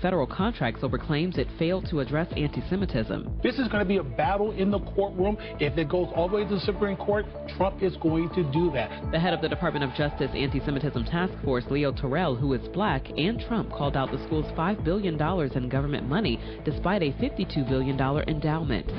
federal contracts over claims it failed to address anti-Semitism. This is going to be a battle in the courtroom. If it goes all the way to the Supreme Court, Trump is going to do that. The head of the Department of Justice Anti-Semitism Task Force, Leo Terrell, who is black, and Trump called out the school's $5 billion in government money despite a $52 billion endowment.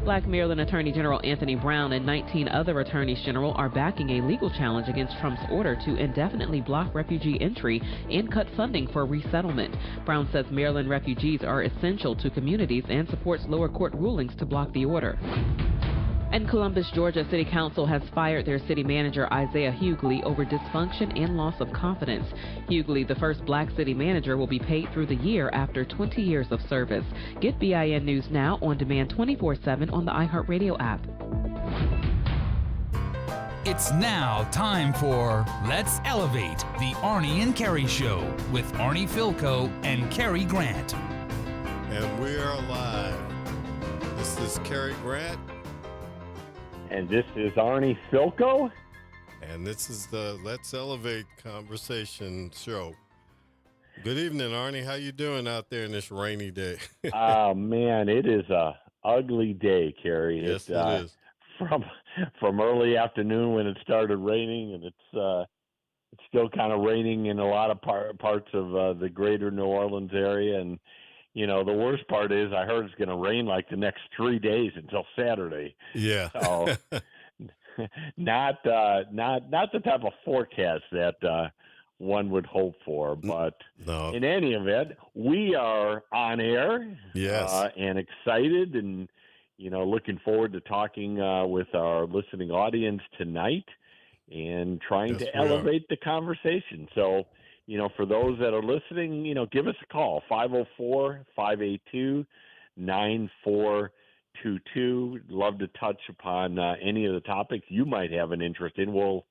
Black Maryland Attorney General Anthony Brown and 19 other attorneys general are backing a legal challenge against Trump's order to indefinitely block refugee entry and cut funding for resettlement. Brown says Maryland refugees are essential to communities and supports lower court rulings to block the order. And Columbus, Georgia City Council has fired their city manager Isaiah Hughley over dysfunction and loss of confidence. Hughley, the first black city manager, will be paid through the year after 20 years of service. Get BIN News now on demand 24/7 on the iHeartRadio app. It's now time for Let's Elevate, the Arnie and Cary Show with Arnie Filko and Cary Grant. And we are live. This is Cary Grant. And this is Arnie Filko. And this is the Let's Elevate conversation show. Good evening, Arnie. How you doing out there in this rainy day? Oh, man, it is a ugly day, Cary. Yes, it is. From early afternoon when it started raining, and it's still kind of raining in a lot of parts of the greater New Orleans area. And, you know, the worst part is I heard it's going to rain like the next 3 days until Saturday. Yeah. So not the type of forecast that one would hope for. But no. In any event, we are on air. Yes. And excited and, you know, looking forward to talking with our listening audience tonight and trying to elevate the conversation. So, you know, for those that are listening, you know, give us a call, 504-582-9422. Love to touch upon any of the topics you might have an interest in. We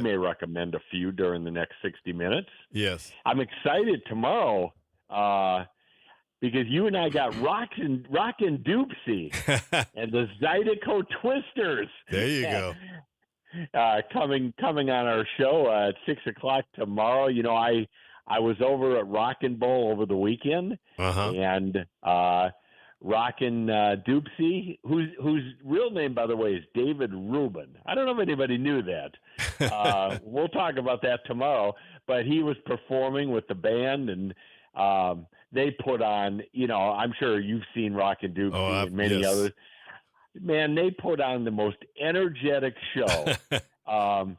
may recommend a few during the next 60 minutes. Yes. I'm excited tomorrow because you and I got Rockin' Doopsie and the Zydeco Twisters. There you go. Coming on our show at 6:00 tomorrow. You know, I was over at Rockin' Bowl over the weekend, and Rockin' Doopsie, whose real name, by the way, is David Rubin. I don't know if anybody knew that. We'll talk about that tomorrow. But he was performing with the band, and they put on. You know, I'm sure you've seen Rockin' Doopsie and many others. Man, they put on the most energetic show.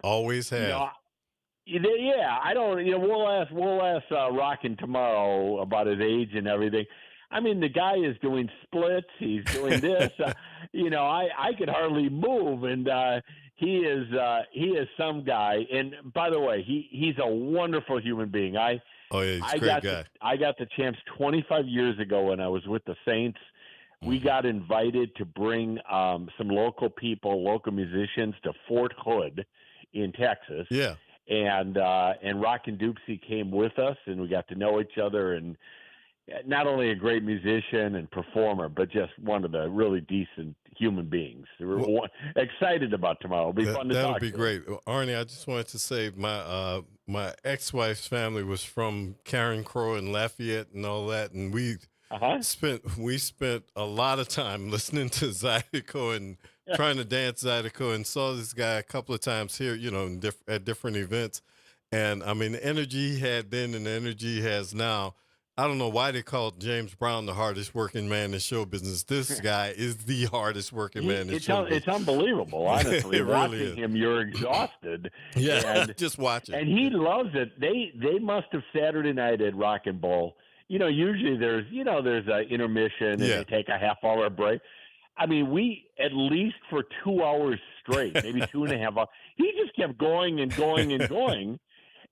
Always have. You know, yeah, I don't. You know, we'll ask Rockin' tomorrow about his age and everything. I mean, the guy is doing splits. He's doing this. You know, I could hardly move, and he is some guy. And by the way, he's a wonderful human being. He's a great guy. I got the chance 25 years ago when I was with the Saints. We got invited to bring some local people, local musicians to Fort Hood in Texas. Yeah. And Rockin' Doopsie came with us, and we got to know each other. And not only a great musician and performer, but just one of the really decent human beings. We're excited about tomorrow. It'll be fun to talk. That'll be great. Well, Arnie, I just wanted to say my ex-wife's family was from Karen Crow and Lafayette and all that, and we spent a lot of time listening to Zydeco and trying to dance Zydeco, and saw this guy a couple of times here, you know, at different events. And I mean, the energy he had then and the energy he has now. I don't know why they called James Brown the hardest working man in show business. This guy is the hardest working man in show business. It's unbelievable, honestly. It really Watching him, you're exhausted. Yeah, just watch it. And he loves it. They must have Saturday night at Rockin' Bowl. You know, usually there's an intermission and they take a half-hour break. I mean, we at least for 2 hours straight, maybe 2.5 hours. He just kept going and going and going.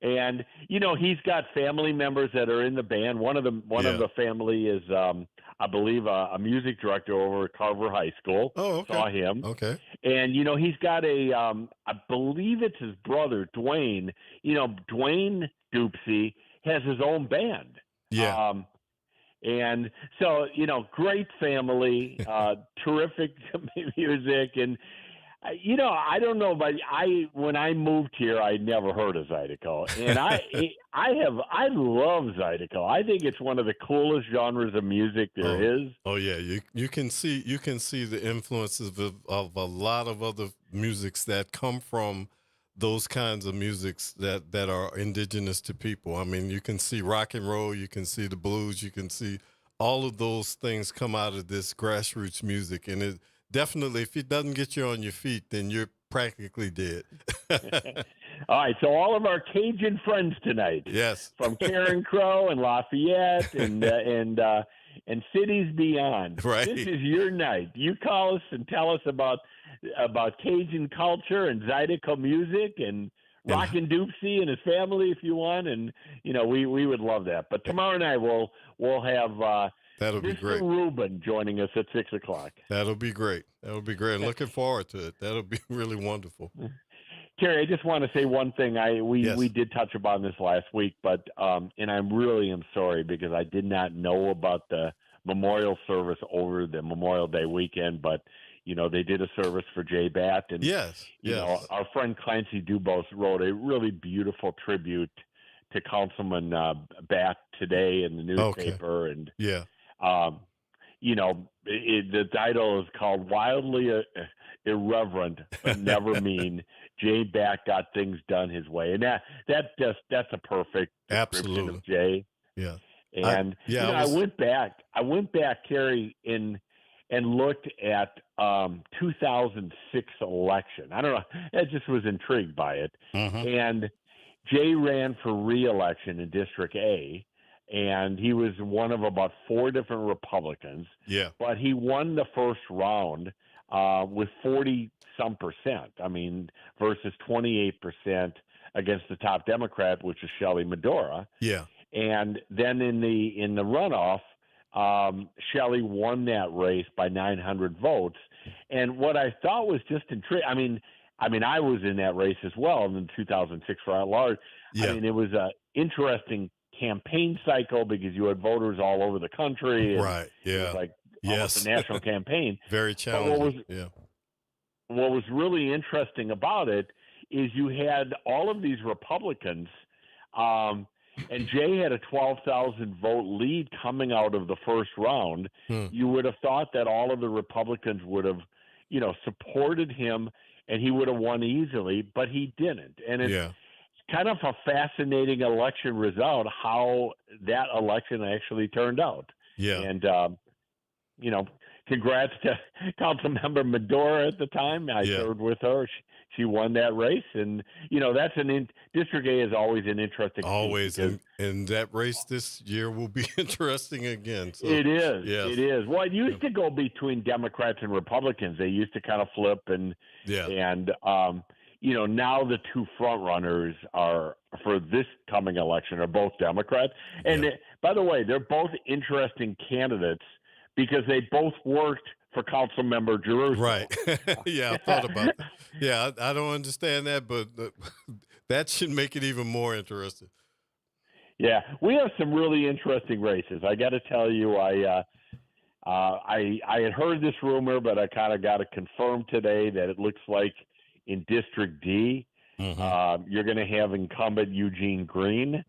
And, you know, he's got family members that are in the band. One of the family is, I believe, a music director over at Carver High School. Oh, okay. Saw him. Okay. And, you know, he's got I believe it's his brother, Dwayne. You know, Dwayne Doopsie has his own band. Yeah. And so, you know, great family, terrific music. And I don't know, but when I moved here, I never heard of Zydeco, and I love Zydeco. I think it's one of the coolest genres of music there is. Oh yeah, you can see the influences of a lot of other musics that come from those kinds of musics that are indigenous to people. I mean, you can see rock and roll, you can see the blues, you can see all of those things come out of this grassroots music, and it definitely, if it doesn't get you on your feet, then you're practically dead. All right, so all of our Cajun friends tonight, yes, from Karen Crow and Lafayette and cities beyond. Right. This is your night. You call us and tell us about Cajun culture and Zydeco music and Rockin' Doopsie and his family if you want, and we would love that. But tomorrow night we'll have that'll be Mr. great. Ruben joining us at 6:00. That'll be great. That'll be great. I'm looking forward to it. That'll be really wonderful. Cary, I just want to say one thing. We did touch upon this last week, but and I really am sorry because I did not know about the memorial service over the Memorial Day weekend, but they did a service for Jay Batt, and our friend Clancy Dubose wrote a really beautiful tribute to Councilman Batt today in the newspaper, and the title is called "Wildly Irreverent but Never Mean." Jay Batt got things done his way, and that's a perfect description of Jay. Yeah, and I went back, Cary, and looked at 2006 election. I don't know, I just was intrigued by it, and Jay ran for re-election in District A. And he was one of about 4 different Republicans. Yeah. But he won the first round with 40-some%. I mean, versus 28% against the top Democrat, which is Shelley Medora. Yeah. And then in the runoff, Shelley won that race by 900 votes. And what I thought was just intriguing. I mean, I was in that race as well in 2006 for at large. Yeah. I mean, it was an interesting campaign cycle because you had voters all over the country. Right. Yeah. It was like almost a national campaign. Very challenging. What was really interesting about it is you had all of these Republicans, and Jay had a 12,000 vote lead coming out of the first round. You would have thought that all of the Republicans would have, supported him and he would have won easily, but he didn't. And it's kind of a fascinating election result, how that election actually turned out. Yeah. And, congrats to Councilmember Medora at the time. I served with her. She won that race. And, that's District A is always an interesting. Always. And that race this year will be interesting again. So, it is. Yes. It is. Well, it used to go between Democrats and Republicans. They used to kind of flip now the 2 front runners are for this coming election are both Democrats. And by the way, they're both interesting candidates because they both worked for Councilmember Jerusalem. Right. I thought about that. Yeah, I don't understand that, but that should make it even more interesting. Yeah, we have some really interesting races. I got to tell you, I had heard this rumor, but I kind of got it confirmed today that it looks like in District D, you're going to have incumbent Eugene Green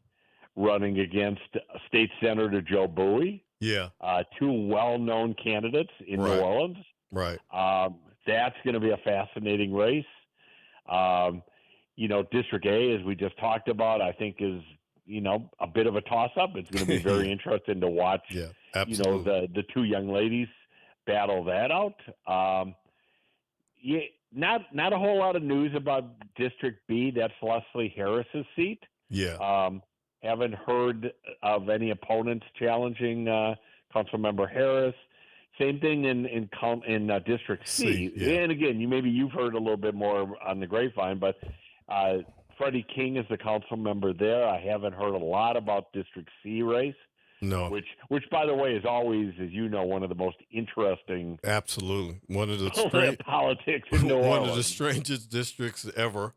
running against State Senator Joe Bowie. Yeah. 2 well-known candidates in New Orleans. Right. That's going to be a fascinating race. District A, as we just talked about, I think is, a bit of a toss-up. It's going to be very interesting to watch, absolutely. The 2 young ladies battle that out. Not a whole lot of news about District B. That's Leslie Harris's seat. Yeah. Haven't heard of any opponents challenging Councilmember Harris. Same thing in District C. And again, you've heard a little bit more on the grapevine, but Freddie King is the council member there. I haven't heard a lot about District C race. No. Which by the way is always, as you know, one of the most interesting. Absolutely. One of the politics in New Orleans. One of the strangest districts ever.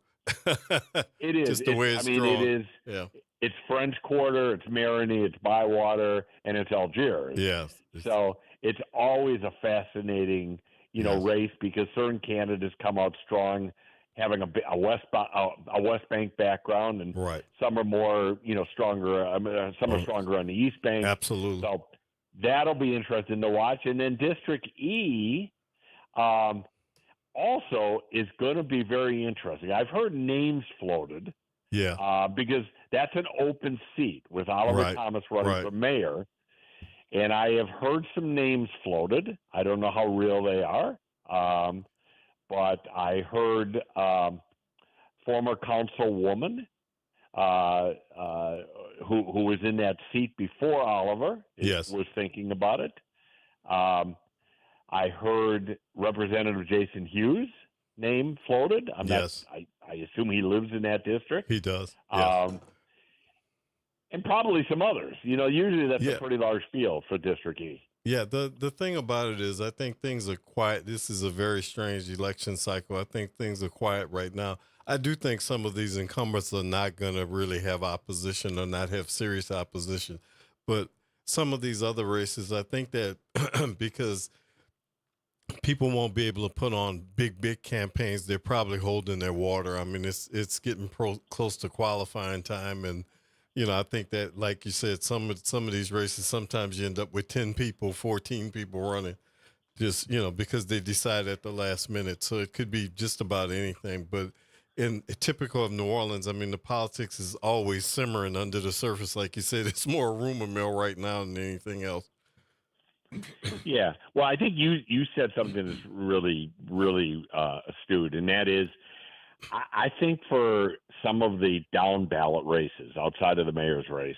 It is. Just the way it's drawn. It is. Yeah. It's French Quarter, it's Marigny, it's Bywater, and it's Algiers. Yes. So it's always a fascinating, race because certain candidates come out strong, having a West Bank background, and some are more stronger. Some are stronger on the East Bank. Absolutely. So that'll be interesting to watch. And then District E also is going to be very interesting. I've heard names floated. Yeah. Because that's an open seat with Oliver Thomas running for mayor. And I have heard some names floated. I don't know how real they are. But I heard former councilwoman who was in that seat before Oliver was thinking about it. I heard Representative Jason Hughes' name floated. I assume he lives in that district. He does. Yes. And probably some others. Usually that's a pretty large field for District E. Yeah, the thing about it is I think things are quiet. This is a very strange election cycle. I think things are quiet right now. I do think some of these incumbents are not going to really have opposition or not have serious opposition. But some of these other races, I think that because people won't be able to put on big campaigns, they're probably holding their water. I mean, it's getting close to qualifying time, and I think that, like you said, some of these races, sometimes you end up with 10 people, 14 people running, just because they decide at the last minute. So it could be just about anything. But in typical of New Orleans, I mean, the politics is always simmering under the surface. Like you said, it's more a rumor mill right now than anything else. Yeah. Well, I think you said something that's really, really astute, and that is, I think for some of the down ballot races outside of the mayor's race,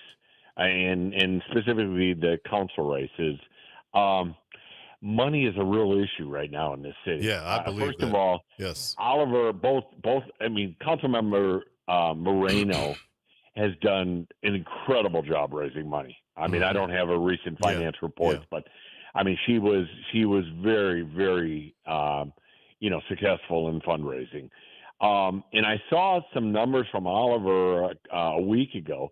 and specifically the council races, money is a real issue right now in this city. Yeah, I believe First that. of all, yes, Oliver, both. I mean, Councilmember Moreno has done an incredible job raising money. I mean, I don't have a recent finance report, but I mean, she was very, very, successful in fundraising. And I saw some numbers from Oliver a week ago.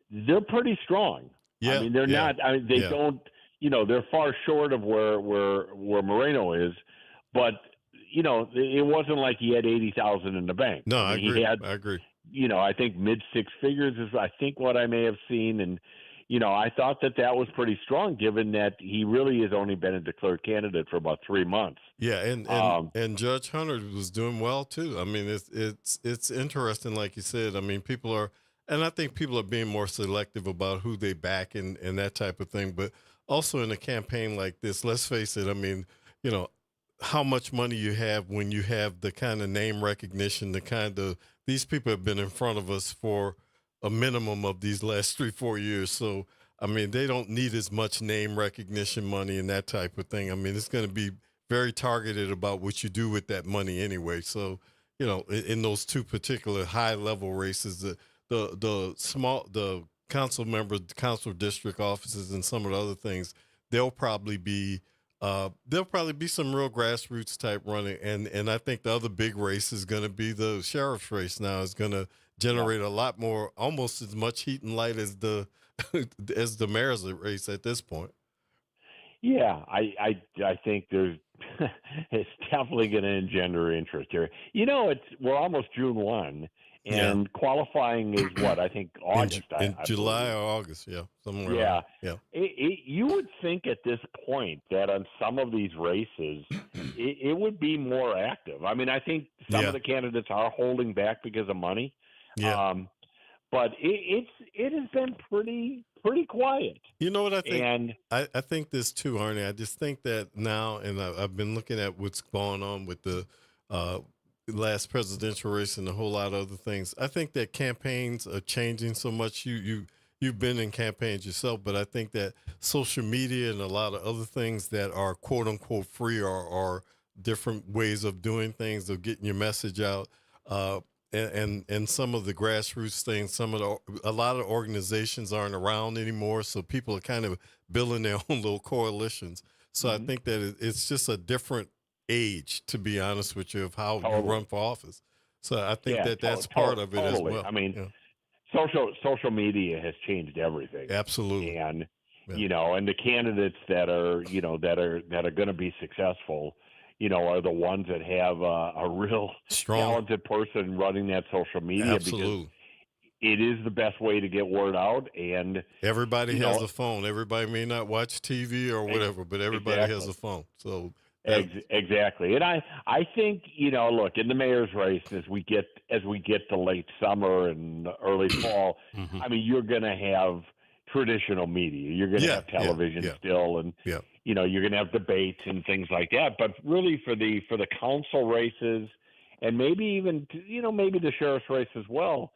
They're pretty strong. Yeah, I mean, they're not. I mean, they don't. They're far short of where Moreno is, but it wasn't like he had 80,000 in the bank. No, I agree. I agree. I think mid six figures is I think what I may have seen, and I thought that was pretty strong, given that he really has only been a declared candidate for about 3 months. Yeah, and Judge Hunter was doing well too. I mean, it's interesting, like you said. I mean, I think people are being more selective about who they back and that type of thing. But also in a campaign like this, let's face it. I mean, how much money you have when you have the kind of name recognition, these people have been in front of us for a minimum of these last 3-4 years. So, I mean, they don't need as much name recognition money and that type of thing. I mean, it's going to be very targeted about what you do with that money anyway. So, in those two particular high level races, the council members, the council district offices, and some of the other things, there'll probably be some real grassroots type running. And I think the other big race is going to be the sheriff's race. Now is going to generate a lot more, almost as much heat and light as the mayor's race at this point. Yeah, I think there's it's definitely going to engender interest here. We're almost June 1, and qualifying is what I think August. In July or August, somewhere. Yeah, yeah. You would think at this point that on some of these races, it would be more active. I mean, I think some of the candidates are holding back because of money. Yeah. But it has been pretty quiet. You know what I think? And I think this too, Arnie. I just think that now, and I've been looking at what's going on with the last presidential race and a whole lot of other things. I think that campaigns are changing so much. You've been in campaigns yourself, but I think that social media and a lot of other things that are quote unquote free are different ways of doing things, of getting your message out. And some of the grassroots things, a lot of organizations aren't around anymore, so people are kind of building their own little coalitions. So I think that it's just a different age, to be honest with you, of how you run for office. So I think that's part of it as well. I mean, social media has changed everything. Absolutely. And and the candidates that are going to be successful, are the ones that have a real talented person running that social media. Absolutely. Because it is the best way to get word out. And everybody has a phone. Everybody may not watch TV or whatever, but everybody has a phone. So exactly. And I think, look, in the mayor's race, as we get to late summer and early fall, I mean, you're going to have traditional media. You're going to have television still, and you're going to have debates and things like that. But really, for the council races, and maybe even maybe the sheriff's race as well,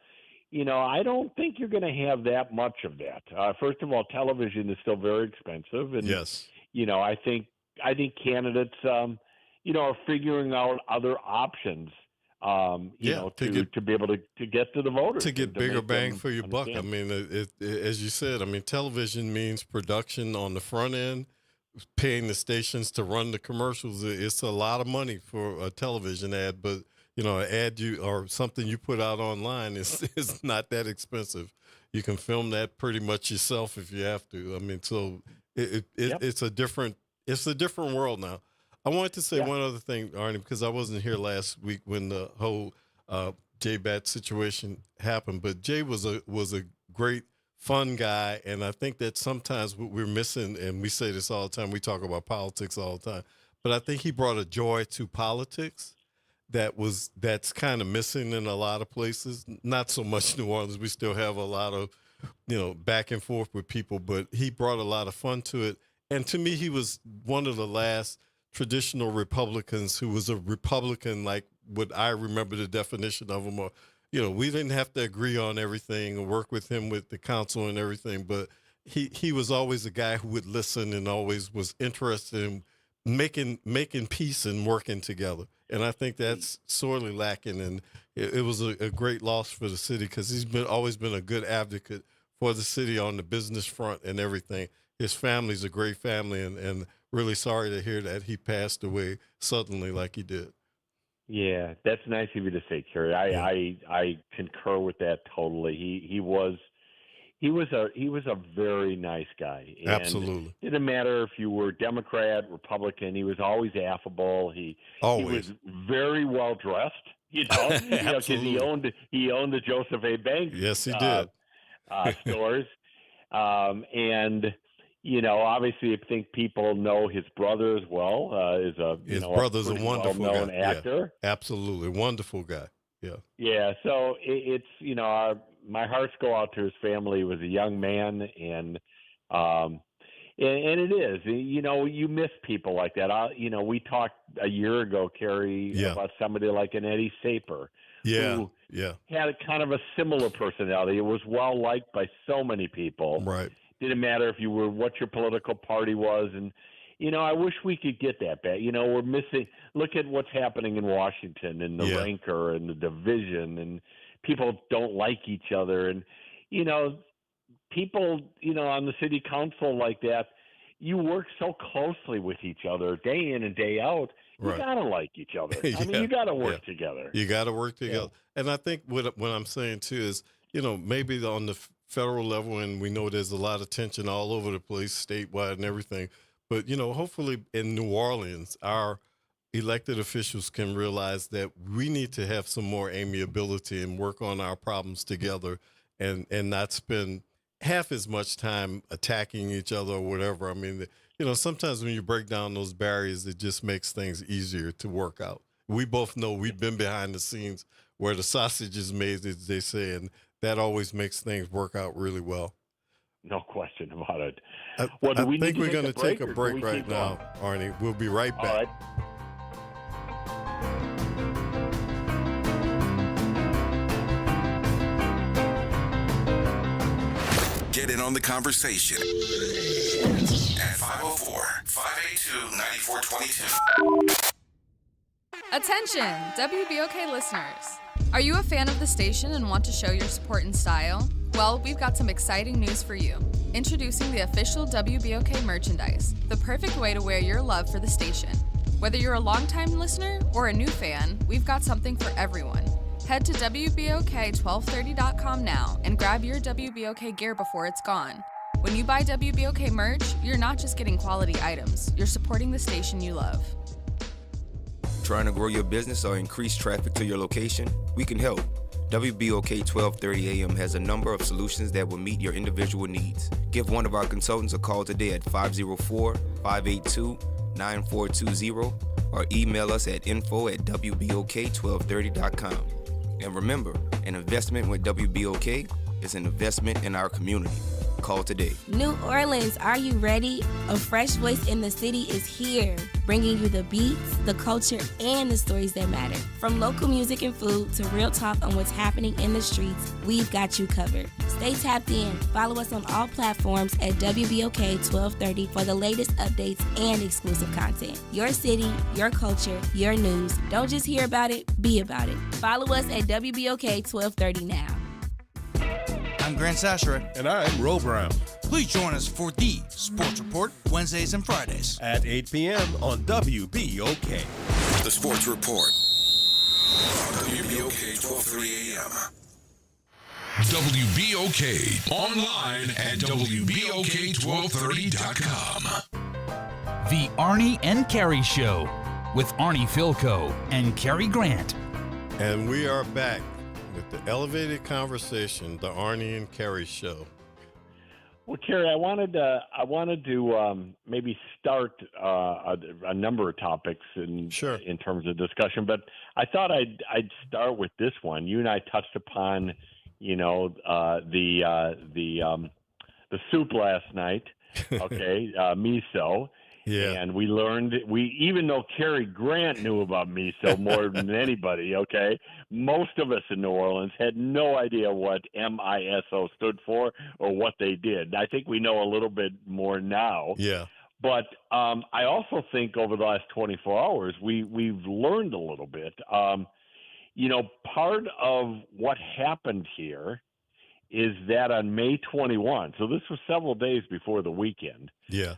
I don't think you're going to have that much of that. First of all, television is still very expensive, and I think candidates, are figuring out other options. To be able to get to the voters, to get bigger bang for your buck. I mean, as you said, I mean, television means production on the front end, paying the stations to run the commercials. It's a lot of money for a television ad, but an ad or something you put out online is not that expensive. You can film that pretty much yourself if you have to. I mean, so it's a different world now. I wanted to say one other thing, Arnie, because I wasn't here last week when the whole Jay Bat situation happened. But Jay was a great, fun guy, and I think that sometimes what we're missing, and we say this all the time, we talk about politics all the time, but I think he brought a joy to politics that's kind of missing in a lot of places. Not so much New Orleans. We still have a lot of back and forth with people, but he brought a lot of fun to it. And to me, he was one of the last traditional Republicans who was a Republican, like what I remember the definition of him. Or, we didn't have to agree on everything or work with him with the council and everything, but he was always a guy who would listen and always was interested in making peace and working together. And I think that's sorely lacking. And it was a great loss for the city because he's always been a good advocate for the city on the business front and everything. His family's a great family, and really sorry to hear that he passed away suddenly like he did. Yeah, that's nice of you to say, Cary. I concur with that totally. He was a very nice guy. And absolutely. It didn't matter if you were Democrat, Republican. He was always affable. He was very well dressed. Because he owned the Joseph A. Banks. Yes, he did. Stores, and. Obviously, I think people know his brother as well. His brother's a wonderful well-known actor. Yeah, absolutely, wonderful guy. Yeah. Yeah. So it's my hearts go out to his family. He was a young man, and it is. You miss people like that. We talked a year ago, Cary, about somebody like an Eddie Saper. Who had a kind of a similar personality. It was well liked by so many people. Right. Didn't matter what your political party was. And, I wish we could get that back. We're missing – look at what's happening in Washington and the rancor and the division, and people don't like each other. And, people, on the city council like that, you work so closely with each other day in and day out. You got to like each other. I mean, you got to work together. You got to work together. Yeah. And I think what I'm saying, too, is, maybe on the federal level, and we know there's a lot of tension all over the place, statewide and everything. But, hopefully in New Orleans, our elected officials can realize that we need to have some more amiability and work on our problems together and not spend half as much time attacking each other or whatever. I mean, sometimes when you break down those barriers, it just makes things easier to work out. We both know we've been behind the scenes where the sausage is made, as they say, and that always makes things work out really well. No question about it. I think we're going to take a break right now, Arnie. We'll be right back. All right. Get in on the conversation at 504-582-9422. Attention, WBOK listeners. Are you a fan of the station and want to show your support in style? Well, we've got some exciting news for you. Introducing the official WBOK merchandise, the perfect way to wear your love for the station. Whether you're a longtime listener or a new fan, we've got something for everyone. Head to WBOK1230.com now and grab your WBOK gear before it's gone. When you buy WBOK merch, you're not just getting quality items, you're supporting the station you love. Trying to grow your business or increase traffic to your location? We can help. WBOK 1230 AM has a number of solutions that will meet your individual needs. Give one of our consultants a call today at 504-582-9420 or email us at info@wbok1230.com. And remember, an investment with WBOK is an investment in our community. Call today. New Orleans, are you ready? A fresh voice in the city is here, bringing you the beats, the culture, and the stories that matter. From local music and food to real talk on what's happening in the streets, we've got you covered. Stay tapped in. Follow us on all platforms at WBOK 1230 for the latest updates and exclusive content. Your city, your culture, your news. Don't just hear about it, be about it. Follow us at WBOK 1230 now. I'm Grant Sasheret. And I'm Ro Brown. Please join us for the Sports Report Wednesdays and Fridays at 8 p.m. on WBOK. The Sports Report. WBOK 1230 AM. WBOK. Online at WBOK1230.com. The Arnie and Cary Show with Arnie Philco and Cary Grant. And we are back with the elevated conversation, the Arnie and Cary Show. Well, Cary, I wanted to maybe start a number of topics in terms of discussion, but I thought I'd start with this one. You and I touched upon, the soup last night. Okay, miso. Yeah. And we learned, even though Cary Grant knew about miso more than anybody, okay, most of us in New Orleans had no idea what MISO stood for or what they did. I think we know a little bit more now. Yeah. But I also think over the last 24 hours, we've learned a little bit. Part of what happened here is that on May 21, so this was several days before the weekend. Yeah.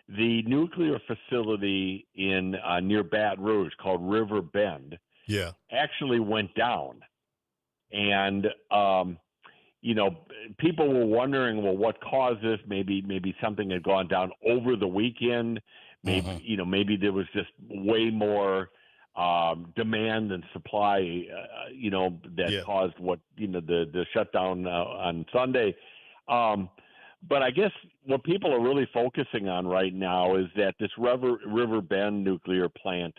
The nuclear facility in near Baton Rouge called River Bend actually went down. And, people were wondering, well, what caused this? Maybe something had gone down over the weekend. Maybe, maybe there was just way more demand than supply, that caused the shutdown on Sunday. But I guess what people are really focusing on right now is that this River Bend nuclear plant,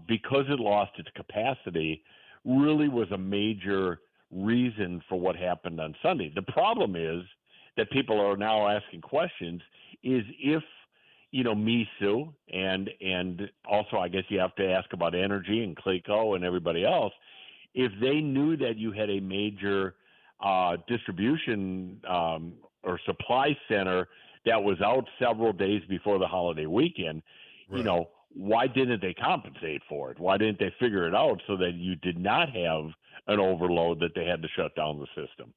because it lost its capacity, really was a major reason for what happened on Sunday. The problem is that people are now asking questions is if, MISO and also I guess you have to ask about energy and CLECO and everybody else, if they knew that you had a major distribution or supply center that was out several days before the holiday weekend, why didn't they compensate for it? Why didn't they figure it out so that you did not have an overload that they had to shut down the system?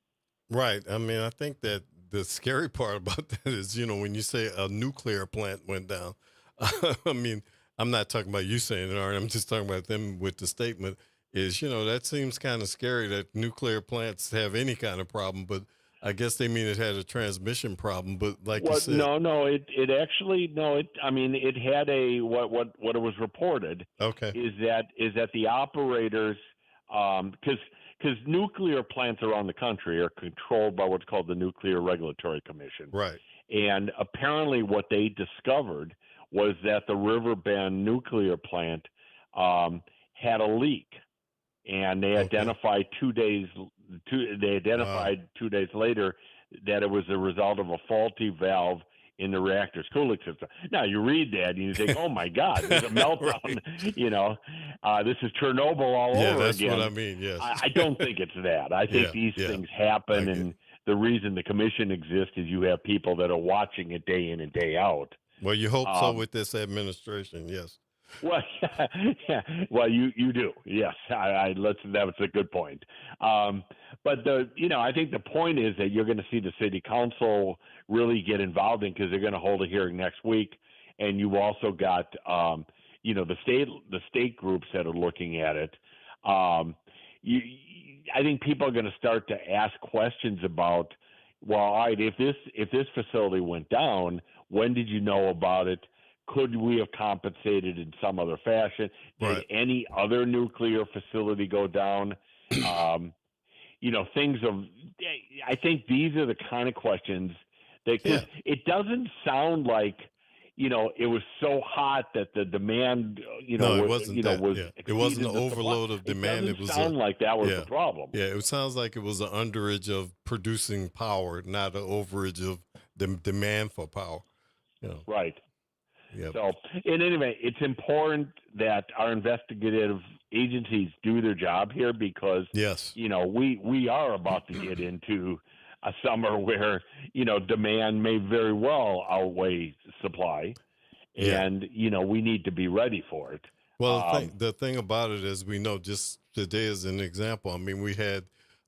Right. I mean, I think that the scary part about that is, when you say a nuclear plant went down, I mean, I'm not talking about you saying it, Arnie. I'm just talking about them with the statement is, that seems kind of scary that nuclear plants have any kind of problem, but I guess they mean it had a transmission problem, but you said, it actually it had a what it was reported. Okay, is that the operators because nuclear plants around the country are controlled by what's called the Nuclear Regulatory Commission, right? And apparently, what they discovered was that the River Bend nuclear plant had a leak, and they identified 2 days. 2 days later that it was a result of a faulty valve in the reactor's cooling system. Now you read that and you think, "Oh my God, there's a meltdown!" Right. This is Chernobyl all over again. That's what I mean. Yes, I don't think it's that. I think these things happen, and the reason the commission exists is you have people that are watching it day in and day out. Well, you hope so with this administration, yes. Well, yeah. Well, you do. Yes, that was a good point. But I think the point is that you're going to see the city council really get involved in because they're going to hold a hearing next week, and you've also got the state groups that are looking at it. I think people are going to start to ask questions about, well, all right, if this facility went down, when did you know about it? could we have compensated in some other fashion? Did any other nuclear facility go down? Things of. I think these are the kind of questions that, because it doesn't sound like, it was so hot that the demand, it wasn't it wasn't an overload of demand. It sound like that was the problem. Yeah, it sounds like it was an underage of producing power, not an overage of the demand for power. Right. Yep. So, in any event, it's important that our investigative agencies do their job here because, we are about to get into a summer where, demand may very well outweigh supply, and, we need to be ready for it. Well, the thing about it is, we know, just today as an example, I mean, we had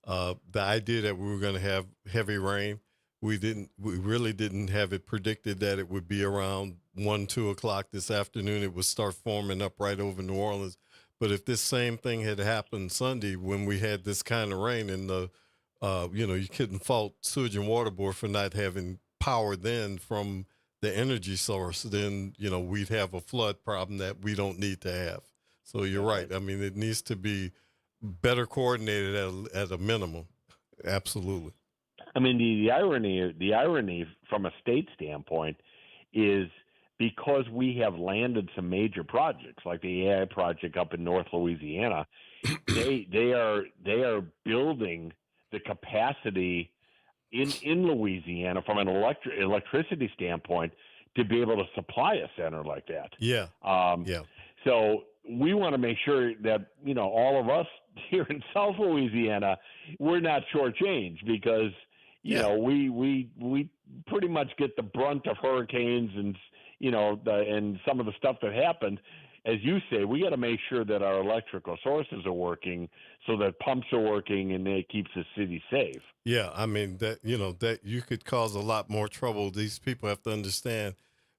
the idea that we were going to have heavy rain. We really didn't have it predicted that it would be around 1-2 o'clock this afternoon. It would start forming up right over New Orleans. But if this same thing had happened Sunday when we had this kind of rain, and you couldn't fault Sewage and Water Board for not having power then from the energy source, then, we'd have a flood problem that we don't need to have. So you're right. I mean, it needs to be better coordinated at a minimum. Absolutely. I mean, the irony from a state standpoint is because we have landed some major projects like the AI project up in North Louisiana, they are building the capacity in Louisiana from an electricity standpoint to be able to supply a center like that. Yeah. So we want to make sure that, all of us here in South Louisiana, we're not shortchanged because, we pretty much get the brunt of hurricanes and, and some of the stuff that happens. As you say, we got to make sure that our electrical sources are working so that pumps are working and it keeps the city safe. Yeah, I mean, that you could cause a lot more trouble. These people have to understand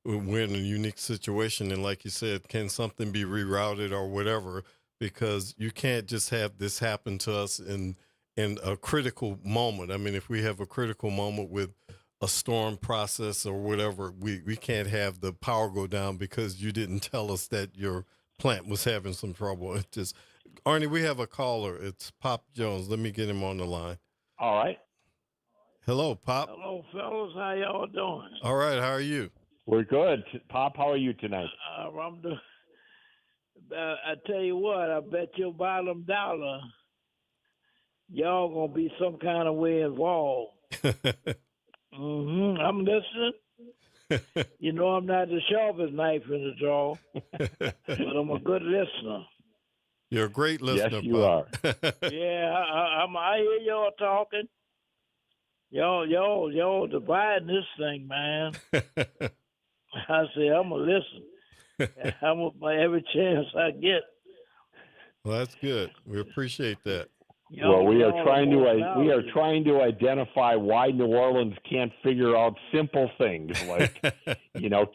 we're in a unique situation. And like you said, can something be rerouted or whatever? Because you can't just have this happen to us in a critical moment. I mean, if we have a critical moment with a storm process or whatever, we can't have the power go down because you didn't tell us that your plant was having some trouble. It just, Arnie, we have a caller. It's Pop Jones. Let me get him on the line. All right. Hello, Pop. Hello, fellas. How y'all doing? All right. How are you? We're good. Pop, how are you tonight? I'm I tell you what, I bet your bottom dollar y'all gonna be some kind of way involved. I'm listening. I'm not the sharpest knife in the drawer, but I'm a good listener. You're a great listener, yes, you Pop. are. Yeah, I hear y'all talking. Y'all dividing this thing, man. I say I'm gonna listen. I'm every chance I get. Well, that's good. We appreciate that. Well, we are trying to identify why New Orleans can't figure out simple things like,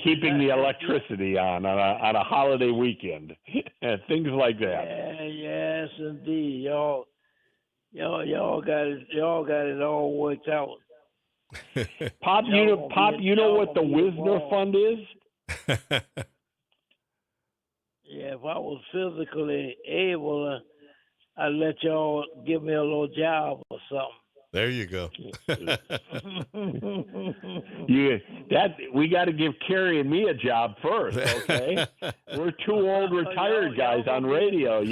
keeping the electricity on a holiday weekend and things like that. Yeah, yes, indeed. Y'all got it all worked out. Pop, you know what the Wisner Fund is? Yeah, if I was physically able, I'd let y'all give me a little job or something. There you go. We got to give Cary and me a job first, okay? We're two old retired guys on radio,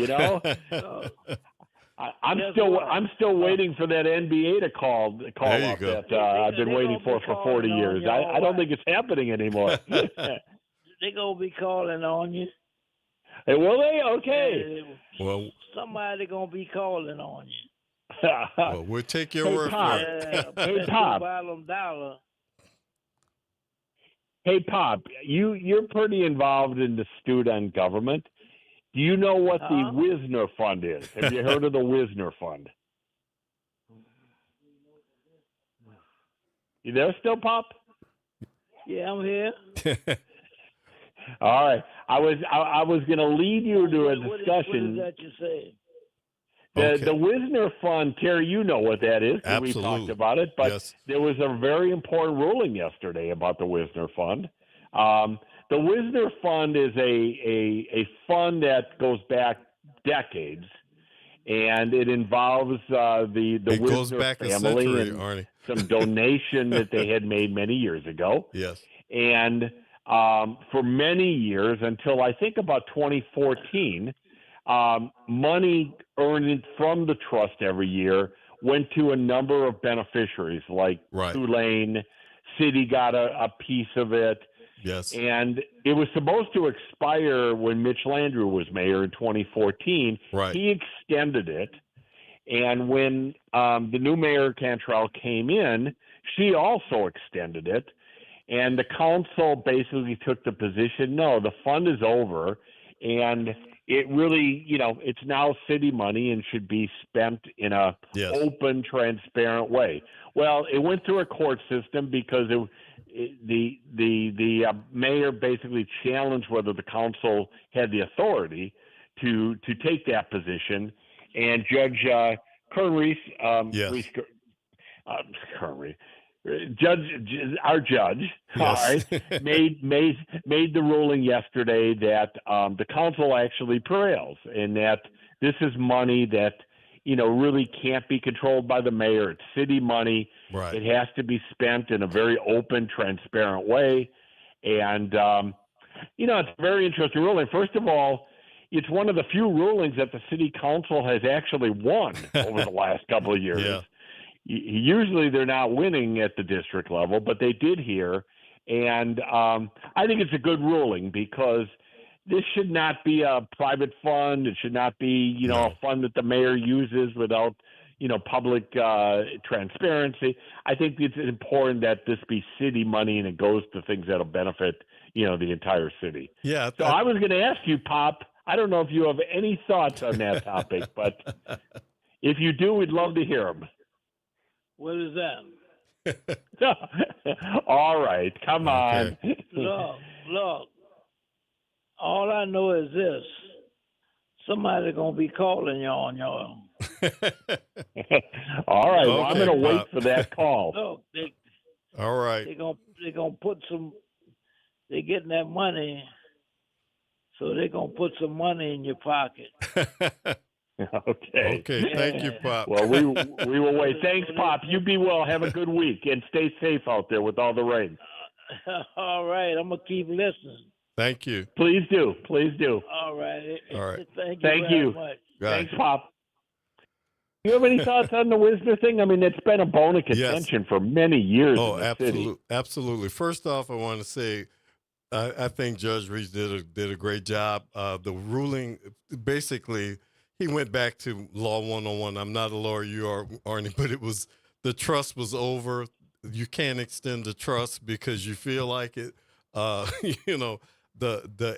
I'm still waiting for that NBA to call up that I've been waiting for 40 years. I don't think it's happening anymore. They gonna be calling on you. Hey, will they? Okay. Well, somebody gonna be calling on you. Well, we'll take your word for it. Hey, Pop. Hey, Pop. You're pretty involved in the student government. Do you know what the Wisner Fund is? Have you heard of the Wisner Fund? You there still, Pop? Yeah, I'm here. All right. I was going to lead you to a discussion. What is that you say? The Wisner Fund, Cary, you know what that is. Absolutely. We talked about it, but yes. There was a very important ruling yesterday about the Wisner Fund. The Wisner Fund is a fund that goes back decades, and it involves the it goes Wisner back family a century, and Arnie. some donation that they had made many years ago. Yes. And for many years, until I think about 2014, money earned from the trust every year went to a number of beneficiaries, like Tulane, City got a piece of it. Yes. And it was supposed to expire when Mitch Landrieu was mayor in 2014. Right. He extended it. And when the new mayor, Cantrell, came in, she also extended it. And the council basically took the position, no, the fund is over. And it really, it's now city money and should be spent in a open, transparent way. Well, it went through a court system because the mayor basically challenged whether the council had the authority to take that position, and Judge Kern Reese, our judge, all right, made the ruling yesterday that the council actually prevails, and that this is money that really can't be controlled by the mayor. It's city money. Right. It has to be spent in a very open, transparent way. And, it's a very interesting ruling. First of all, it's one of the few rulings that the city council has actually won over the last couple of years. Yeah. Usually they're not winning at the district level, but they did here. And I think it's a good ruling because this should not be a private fund. It should not be, a fund that the mayor uses without, public transparency. I think it's important that this be city money and it goes to things that'll benefit, the entire city. Yeah. So I was going to ask you, Pop, I don't know if you have any thoughts on that topic, but if you do, we'd love to hear them. What is that? All right. Come on. Look. All I know is this. Somebody's going to be calling you on y'all. All right. Well, I'm going to wait for that call. Look, all right. They're going to put they're getting that money, so they're going to put some money in your pocket. Okay. Okay. Thank you, Pop. Well, we will wait. Thanks, Pop. You be well. Have a good week and stay safe out there with all the rain. All right. I'm going to keep listening. Thank you. Please do. Please do. All right. All right. Thank you very much. Thanks, Pop. You have any thoughts on the Wisner thing? I mean, it's been a bone of contention for many years. Oh, in the absolutely, city. absolutely. First off, I want to say I think Judge Reese did a great job. The ruling, basically, he went back to Law 101. I'm not a lawyer, you are, Arnie, but it was the trust was over. You can't extend the trust because you feel like it. The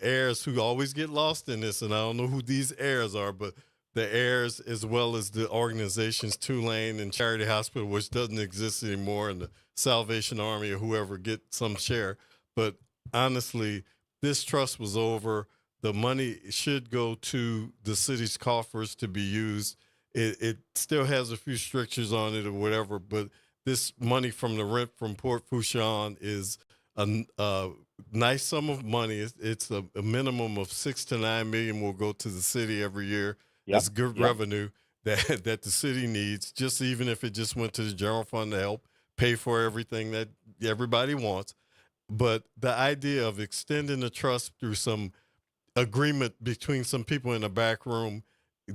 heirs who always get lost in this, and I don't know who these heirs are, but the heirs as well as the organizations Tulane and Charity Hospital, which doesn't exist anymore, and the Salvation Army or whoever get some share. But honestly, this trust was over. The money should go to the city's coffers to be used. It still has a few strictures on it or whatever, but this money from the rent from Port Fourchon is a nice sum of money. It's a minimum of $6 to $9 million will go to the city every year. That's good revenue that the city needs, just even if it just went to the general fund to help pay for everything that everybody wants. But the idea of extending the trust through some agreement between some people in the back room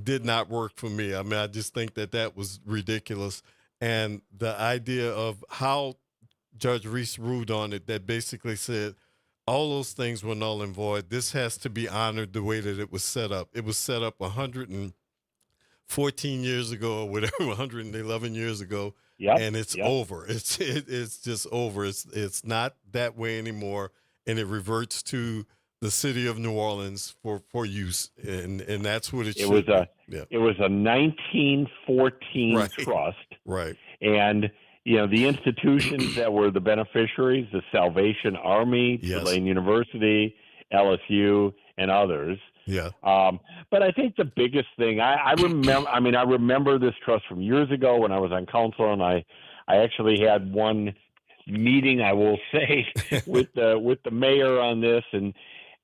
did not work for me. I mean, I just think that was ridiculous. And the idea of how Judge Reese ruled on it, that basically said all those things were null and void. This has to be honored the way that it was set up. It was set up 114 years ago or whatever, 111 years ago, and it's over. It's just over. It's not that way anymore, and it reverts to the city of New Orleans for use, and that's what it should be. It was a 1914 trust, right? And the institutions that were the beneficiaries, the Salvation Army, Tulane University, LSU, and others. Yeah. But I think the biggest thing I remember. I remember this trust from years ago when I was on council, and I actually had one meeting, I will say, with the mayor on this, and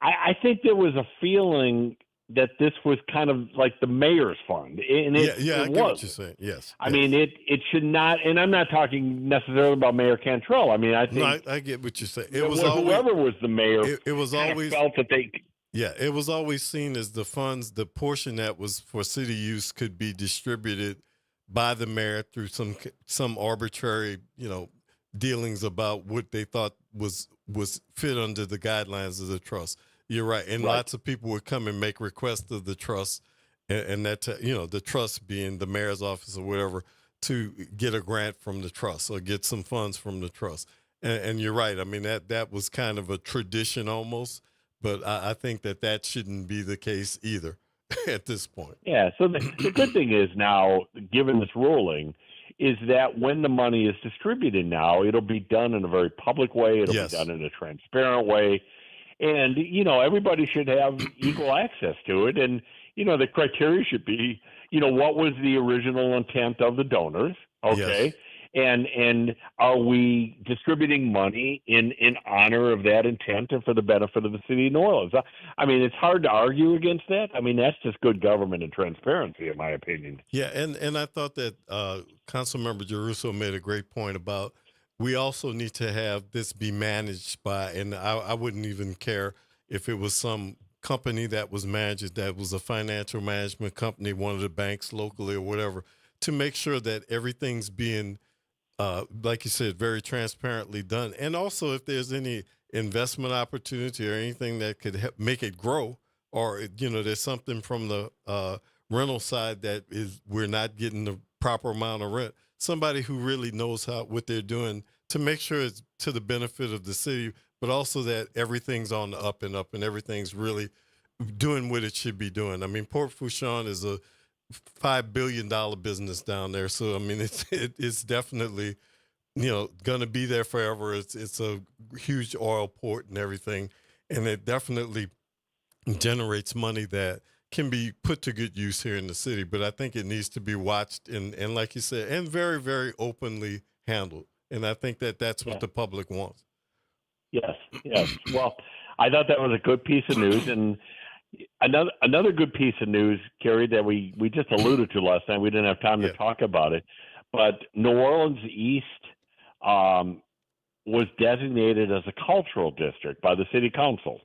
I think there was a feeling that this was kind of like the mayor's fund, and it I get what you're saying. Yes, I mean, it should not, and I'm not talking necessarily about Mayor Cantrell. I mean, I think I get what you're saying. It was whoever was the mayor. It was always felt that they. Yeah, it was always seen as the funds, the portion that was for city use, could be distributed by the mayor through some arbitrary, dealings about what they thought was fit under the guidelines of the trust. You're right. And lots of people would come and make requests of the trust, and that, the trust being the mayor's office or whatever, to get a grant from the trust or get some funds from the trust. And you're right. I mean, that was kind of a tradition almost, but I think that shouldn't be the case either at this point. Yeah. So the good thing is now, given this ruling, is that when the money is distributed now, it'll be done in a very public way. It'll be done in a transparent way. And, everybody should have equal access to it. And, the criteria should be, what was the original intent of the donors? Okay. Yes. And are we distributing money in honor of that intent and for the benefit of the city of New Orleans? I mean, it's hard to argue against that. I mean, that's just good government and transparency, in my opinion. Yeah. And I thought that Councilmember Geruso made a great point about, we also need to have this be managed by, and I wouldn't even care if it was some company that was managed, that was a financial management company, one of the banks locally or whatever, to make sure that everything's being, like you said, very transparently done. And also if there's any investment opportunity or anything that could help make it grow, or, there's something from the rental side that we're not getting the proper amount of rent, somebody who really knows what they're doing to make sure it's to the benefit of the city, but also that everything's on the up and up and everything's really doing what it should be doing. I mean, Port Fourchon is a $5 billion business down there. So, I mean, it's definitely, going to be there forever. It's a huge oil port and everything. And it definitely generates money that can be put to good use here in the city, but I think it needs to be watched and like you said, and very, very openly handled. And I think that's what the public wants. Yes. Well, I thought that was a good piece of news. And another good piece of news, Cary, that we just alluded to last night. We didn't have time to talk about it, but New Orleans East was designated as a cultural district by the city council.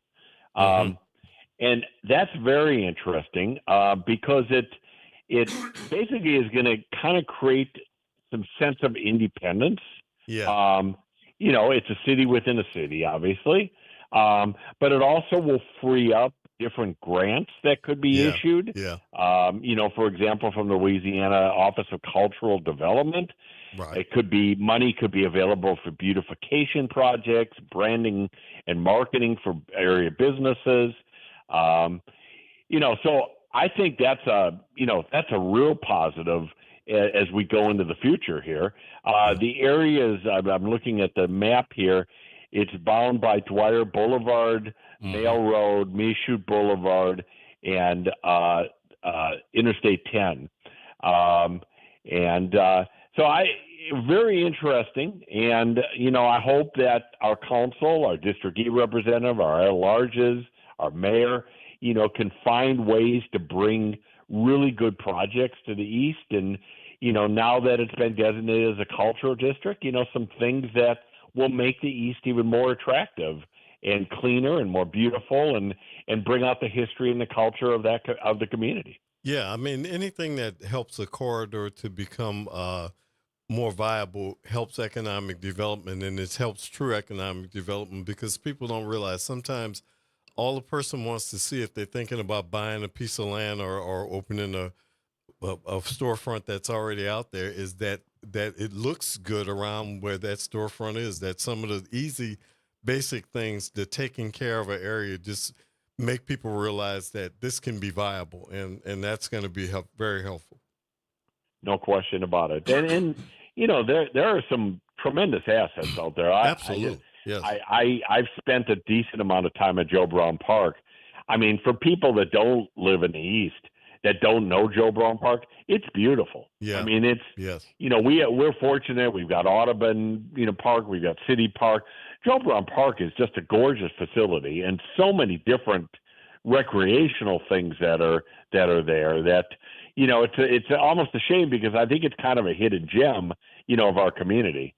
And that's very interesting because it basically is going to kind of create some sense of independence. Yeah. It's a city within a city, obviously, but it also will free up different grants that could be issued. Yeah. For example, from the Louisiana Office of Cultural Development. Right. It could be money could be available for beautification projects, branding and marketing for area businesses. So I think that's a real positive as we go into the future here. The areas, I'm looking at the map here, it's bound by Dwyer Boulevard, Mail Road, Michoud Boulevard, and Interstate 10. Very interesting. And, I hope that our council, our District E representative, our at-larges, our mayor, can find ways to bring really good projects to the East. And, now that it's been designated as a cultural district, some things that will make the East even more attractive and cleaner and more beautiful and bring out the history and the culture of the community. Yeah. I mean, anything that helps a corridor to become more viable helps economic development, and it helps true economic development because people don't realize sometimes all a person wants to see if they're thinking about buying a piece of land or opening a storefront that's already out there is that it looks good around where that storefront is, that some of the easy basic things, the taking care of an area, just make people realize that this can be viable, and that's going to be very helpful. No question about it. And there are some tremendous assets out there. Absolutely. Yes. I've spent a decent amount of time at Joe Brown Park. I mean, for people that don't live in the East, that don't know Joe Brown Park, it's beautiful. Yeah. I mean, it's, yes. We're fortunate. We've got Audubon, Park. We've got City Park. Joe Brown Park is just a gorgeous facility, and so many different recreational things that are there that, it's almost a shame because I think it's kind of a hidden gem, of our community.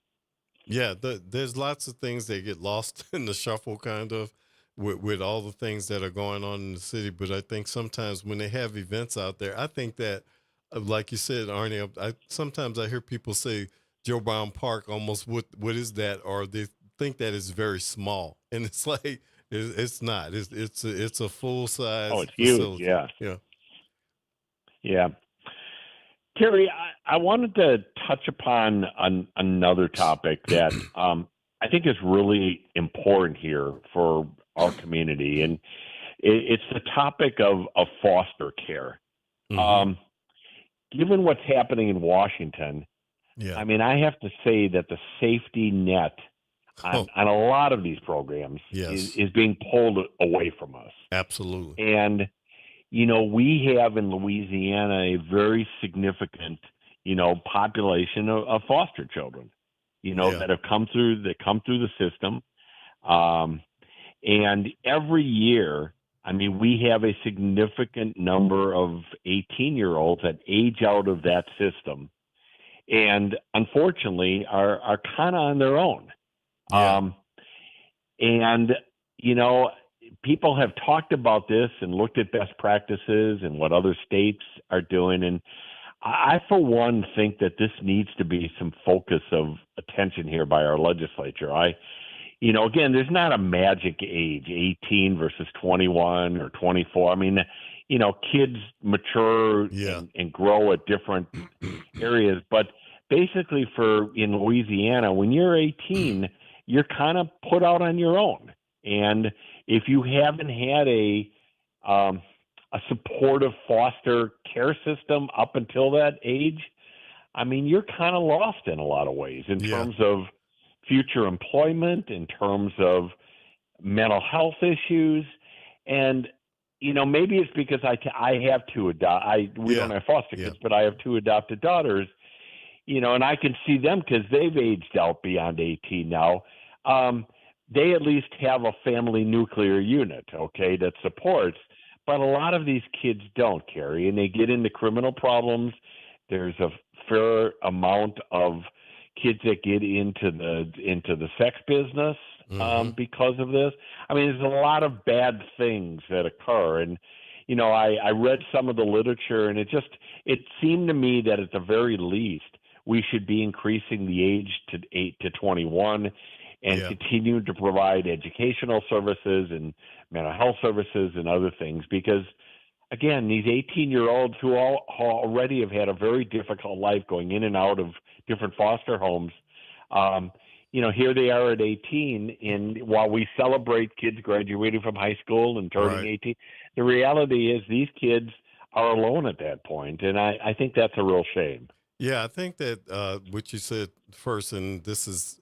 Yeah, there's lots of things that get lost in the shuffle, kind of, with all the things that are going on in the city. But I think sometimes when they have events out there, I think that, like you said, Arnie, sometimes I hear people say Joe Brown Park, almost what is that, or they think that it's very small, and it's like it's not. It's a full size. Oh, it's facility. huge. Yeah. Yeah. Cary, I wanted to touch upon another topic that I think is really important here for our community, and it's the topic of foster care. Mm-hmm. Given what's happening in Washington, I mean, I have to say that the safety net on a lot of these programs is being pulled away from us. Absolutely. And we have in Louisiana a very significant, population of foster children, that have come through the system. And every year, I mean, we have a significant number of 18-year-olds that age out of that system and unfortunately are kind of on their own. Yeah. And, people have talked about this and looked at best practices and what other states are doing. And I, for one, think that this needs to be some focus of attention here by our legislature. Again, there's not a magic age, 18 versus 21 or 24. I mean, kids mature and grow at different areas. But basically in Louisiana, when you're 18, you're kind of put out on your own. And if you haven't had a supportive foster care system up until that age, I mean, you're kind of lost in a lot of ways in terms of future employment, in terms of mental health issues. And, maybe it's because I have two we don't have foster kids, but I have two adopted daughters, and I can see them because they've aged out beyond 18 now. They at least have a family nuclear unit, that supports. But a lot of these kids don't, Cary, and they get into criminal problems. There's a fair amount of kids that get into the sex business because of this. I mean, there's a lot of bad things that occur. And, I read some of the literature, and it seemed to me that at the very least, we should be increasing the age to 21 and continue to provide educational services and mental health services and other things. Because, again, these 18-year-olds who already have had a very difficult life going in and out of different foster homes, here they are at 18, and while we celebrate kids graduating from high school and turning 18, the reality is these kids are alone at that point, and I think that's a real shame. Yeah, I think that what you said first, and this is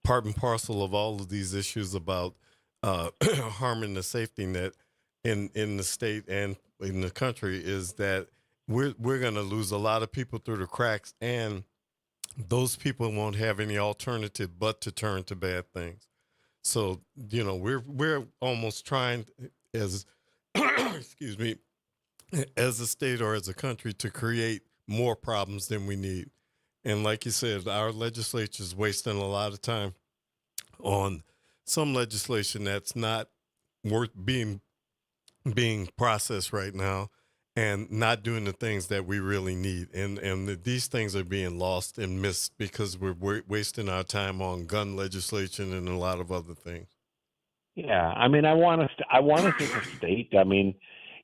part and parcel of all of these issues about harming the safety net in the state and in the country, is that we're going to lose a lot of people through the cracks, and those people won't have any alternative but to turn to bad things. So, we're almost trying as excuse me, as a state or as a country to create more problems than we need. And like you said, our legislature is wasting a lot of time on some legislation that's not worth being processed right now, and not doing the things that we really need. And these things are being lost and missed because we're wasting our time on gun legislation and a lot of other things. Yeah, I mean, I want us as a state, I mean,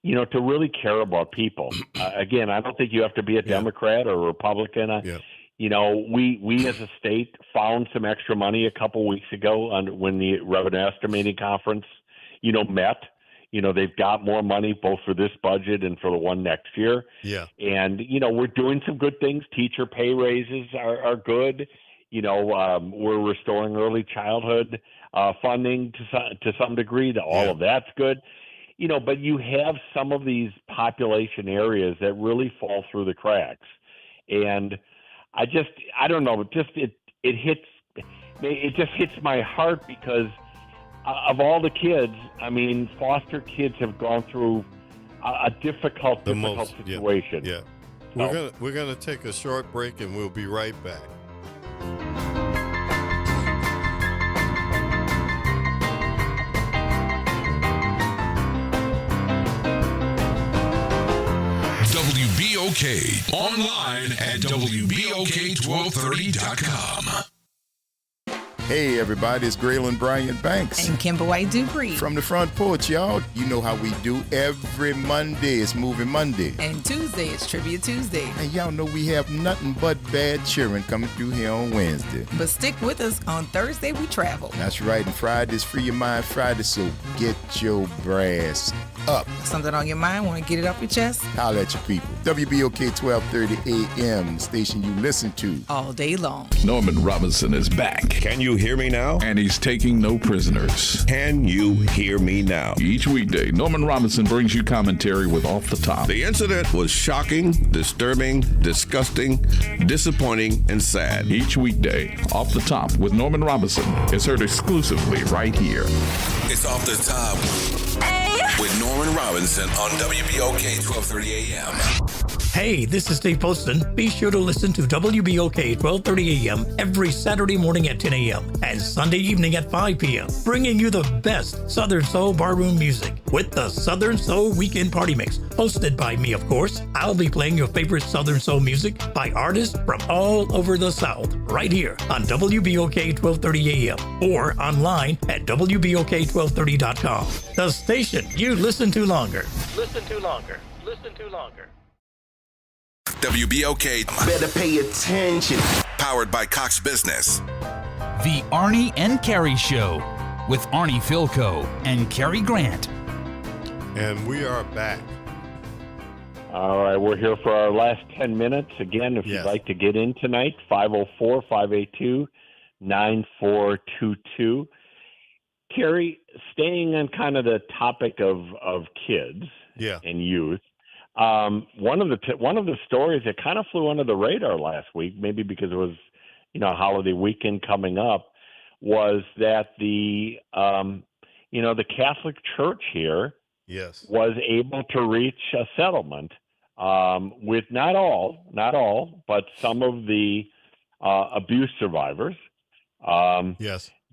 to really care about people. Again, I don't think you have to be a Democrat or a Republican. We as a state found some extra money a couple weeks ago when the revenue estimating conference, met. They've got more money both for this budget and for the one next year. Yeah. And, we're doing some good things. Teacher pay raises are good. We're restoring early childhood funding to some degree. All of that's good. but you have some of these population areas that really fall through the cracks. And I don't know, it just hits my heart because of all the kids, I mean, foster kids have gone through a difficult situation. Yeah. We're gonna take a short break and we'll be right back. WBOK online at WBOK1230.com. Hey everybody, it's Graylin Bryant Banks. And Kimber White Dupree. From the front porch, y'all. You know how we do every Monday. It's Moving Monday. And Tuesday, it's Trivia Tuesday. And y'all know we have nothing but bad cheering coming through here on Wednesday. But stick with us. On Thursday, we travel. That's right. And Friday's Free Your Mind Friday, so get your brass up. Something on your mind? Want to get it off your chest? Holla at your people. WBOK 1230 AM, the station you listen to all day long. Norman Robinson is back. Can you hear me now? And he's taking no prisoners. Can you hear me now? Each weekday, Norman Robinson brings you commentary with Off the Top. The incident was shocking, disturbing, disgusting, disappointing, and sad. Each weekday, Off the Top with Norman Robinson is heard exclusively right here. It's Off the Top with Norman Robinson on WBOK 1230 AM. Hey, this is Steve Poston. Be sure to listen to WBOK 1230 AM every Saturday morning at 10 a.m. and Sunday evening at 5 p.m., bringing you the best Southern Soul barroom music with the Southern Soul Weekend Party Mix, hosted by me, of course. I'll be playing your favorite Southern Soul music by artists from all over the South, right here on WBOK 1230 AM or online at WBOK1230.com. The station you listen to longer. Listen to longer. Listen to longer. WBOK. Better pay attention. Powered by Cox Business. The Arnie and Cary Show with Arnie Philco and Cary Grant. And we are back. All right, we're here for our last 10 minutes. Again, if you'd like to get in tonight, 504-582-9422. Cary, staying on kind of the topic of kids and youth, one of the stories that kind of flew under the radar last week, maybe because it was, holiday weekend coming up, was that the Catholic Church here was able to reach a settlement with not all, but some of the abuse survivors.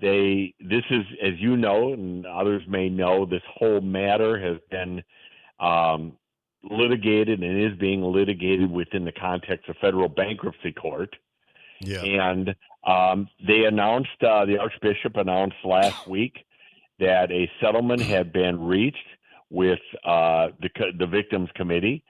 This is, as you know, and others may know, this whole matter has been litigated and is being litigated within the context of federal bankruptcy court. And they announced, the Archbishop announced last week that a settlement had been reached with the victims committee.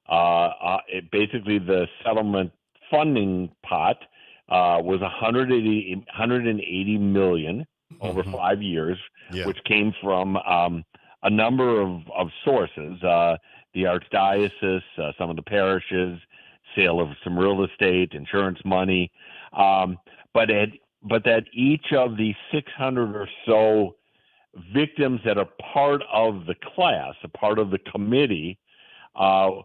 Basically, the settlement funding pot was $180 million over 5 years, which came from a number of sources, the Archdiocese, some of the parishes, sale of some real estate, insurance money, but that each of the 600 or so victims that are part of the class, a part of the committee, on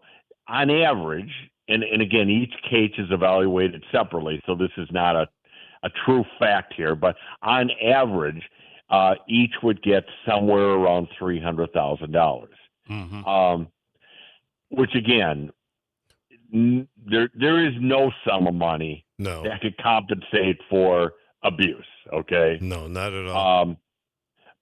average, and again, each case is evaluated separately, so this is not a true fact here, but on average, each would get somewhere around $300,000. Which again, there is no sum of money that could compensate for abuse. Okay, no, not at all.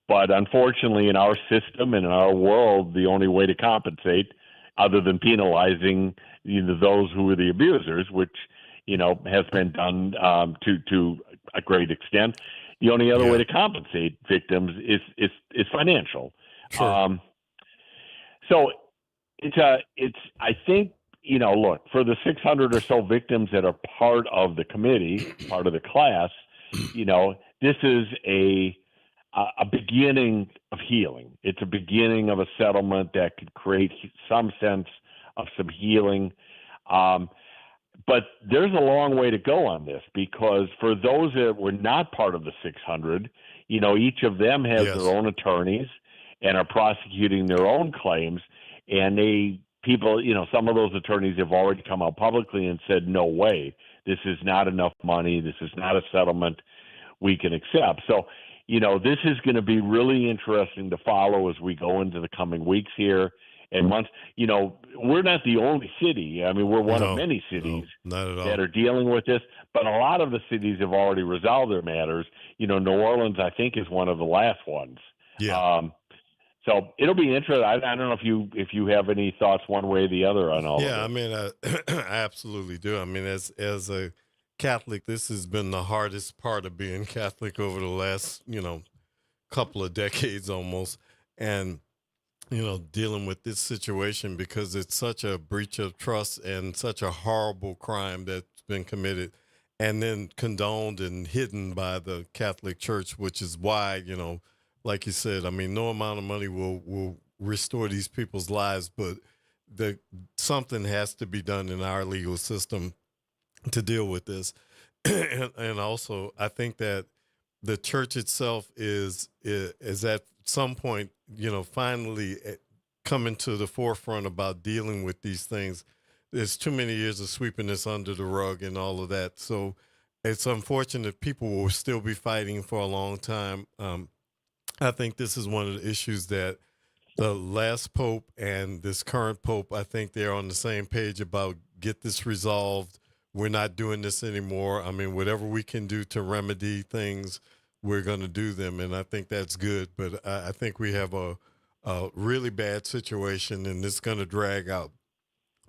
But unfortunately, in our system and in our world, the only way to compensate, other than penalizing those who are the abusers, which has been done to a great extent, the only other way to compensate victims is financial. Sure. So it's I think look, for the 600 or so victims that are part of the committee, part of the class, this is a beginning of healing. It's a beginning of a settlement that could create some sense of some healing. But there's a long way to go on this, because for those that were not part of the 600, each of them has their own attorneys, and are prosecuting their own claims. And some of those attorneys have already come out publicly and said, no way, this is not enough money. This is not a settlement we can accept. So, this is going to be really interesting to follow as we go into the coming weeks here and months. We're not the only city. I mean, we're one of many cities that are dealing with this, but a lot of the cities have already resolved their matters. New Orleans, I think, is one of the last ones. Yeah. So it'll be interesting. I don't know if you have any thoughts one way or the other on all of it. Yeah, I mean, I absolutely do. I mean, as a Catholic, this has been the hardest part of being Catholic over the last, couple of decades almost. And, dealing with this situation because it's such a breach of trust and such a horrible crime that's been committed and then condoned and hidden by the Catholic Church, which is why, like you said, I mean, no amount of money will restore these people's lives, but something has to be done in our legal system to deal with this. And also, I think that the church itself is at some point, finally coming to the forefront about dealing with these things. There's too many years of sweeping this under the rug and all of that. So it's unfortunate people will still be fighting for a long time. I think this is one of the issues that the last pope and this current pope, I think they're on the same page about get this resolved. We're not doing this anymore. I mean, whatever we can do to remedy things, we're going to do them. And I think that's good. But I think we have a really bad situation, and it's going to drag out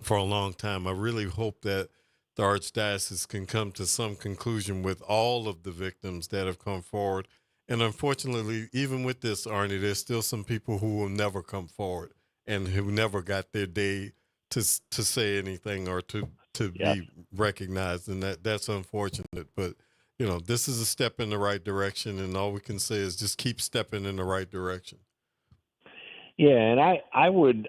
for a long time. I really hope that the Archdiocese can come to some conclusion with all of the victims that have come forward. And unfortunately, even with this, Arnie, there's still some people who will never come forward and who never got their day to say anything or to be recognized. And that's unfortunate. But, this is a step in the right direction. And all we can say is just keep stepping in the right direction. Yeah, and I would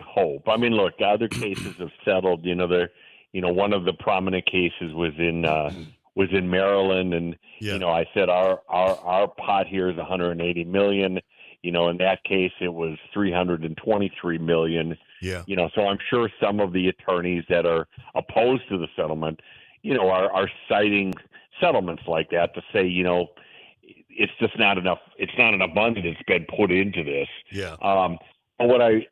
hope. I mean, look, other cases have settled. One of the prominent cases was in Maryland, and I said our pot here is $180 million. In that case, it was $323 million. Yeah. So I'm sure some of the attorneys that are opposed to the settlement, are citing settlements like that to say, it's just not enough. It's not enough money that's been put into this. Yeah. But what I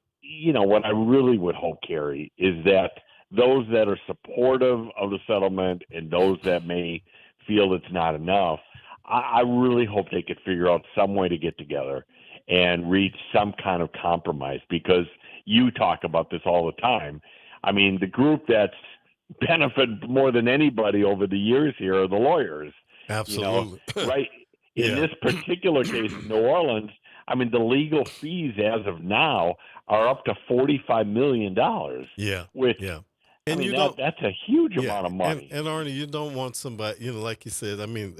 really would hope, Cary, is that those that are supportive of the settlement and those that may feel it's not enough, I really hope they could figure out some way to get together and reach some kind of compromise, because you talk about this all the time. I mean, the group that's benefited more than anybody over the years here are the lawyers. Absolutely. Right? In this particular case in New Orleans, I mean, the legal fees as of now are up to $45 million. Yeah. And that's a huge amount of money. And Arnie, you don't want somebody, like you said, I mean,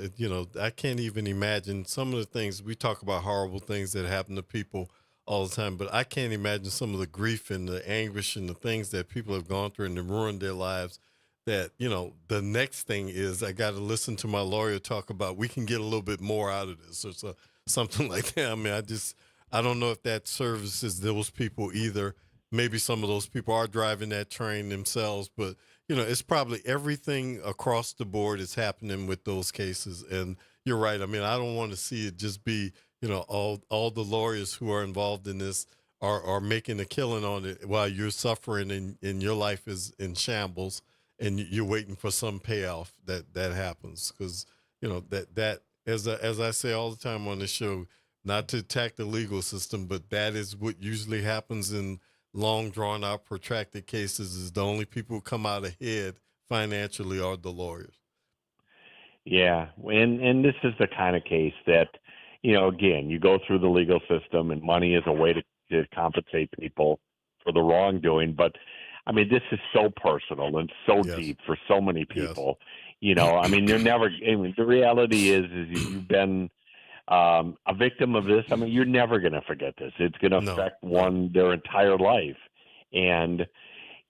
I can't even imagine some of the things. We talk about horrible things that happen to people all the time, but I can't imagine some of the grief and the anguish and the things that people have gone through and have ruined their lives. That, the next thing is I got to listen to my lawyer talk about we can get a little bit more out of this or something like that. I mean, I don't know if that services those people either. Maybe some of those people are driving that train themselves, but, it's probably everything across the board is happening with those cases. And you're right. I mean, I don't want to see it just be, all the lawyers who are involved in this are making a killing on it while you're suffering and your life is in shambles. And you're waiting for some payoff that happens, because that as I say all the time on the show, not to attack the legal system, but that is what usually happens in long drawn out protracted cases. Is the only people who come out ahead financially are the lawyers. Yeah, and this is the kind of case that again, you go through the legal system, and money is a way to compensate people for the wrongdoing, but I mean, this is so personal and so deep for so many people. I mean, the reality is you've been a victim of this. I mean, you're never going to forget this. It's going to affect their entire life. And,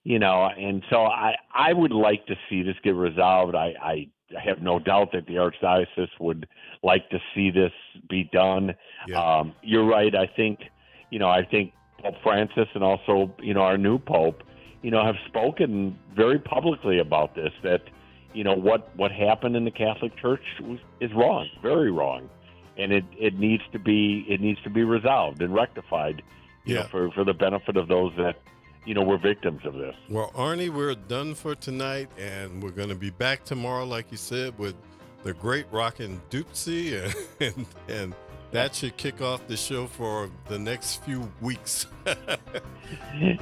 and so I would like to see this get resolved. I have no doubt that the Archdiocese would like to see this be done. Yeah. You're right. I think, I think Pope Francis and also, our new Pope, have spoken very publicly about this, that, what happened in the Catholic Church is wrong, very wrong. And it needs to be resolved and rectified, for the benefit of those that, were victims of this. Well, Arnie, we're done for tonight, and we're going to be back tomorrow, like you said, with the great Rockin' Doopsie, and that should kick off the show for the next few weeks.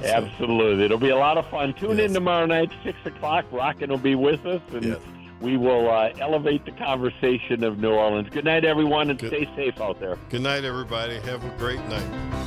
Absolutely. It'll be a lot of fun. Tune in tomorrow night, 6 o'clock. Rockin' will be with us, and we will elevate the conversation of New Orleans. Good night, everyone, and stay safe out there. Good night, everybody. Have a great night.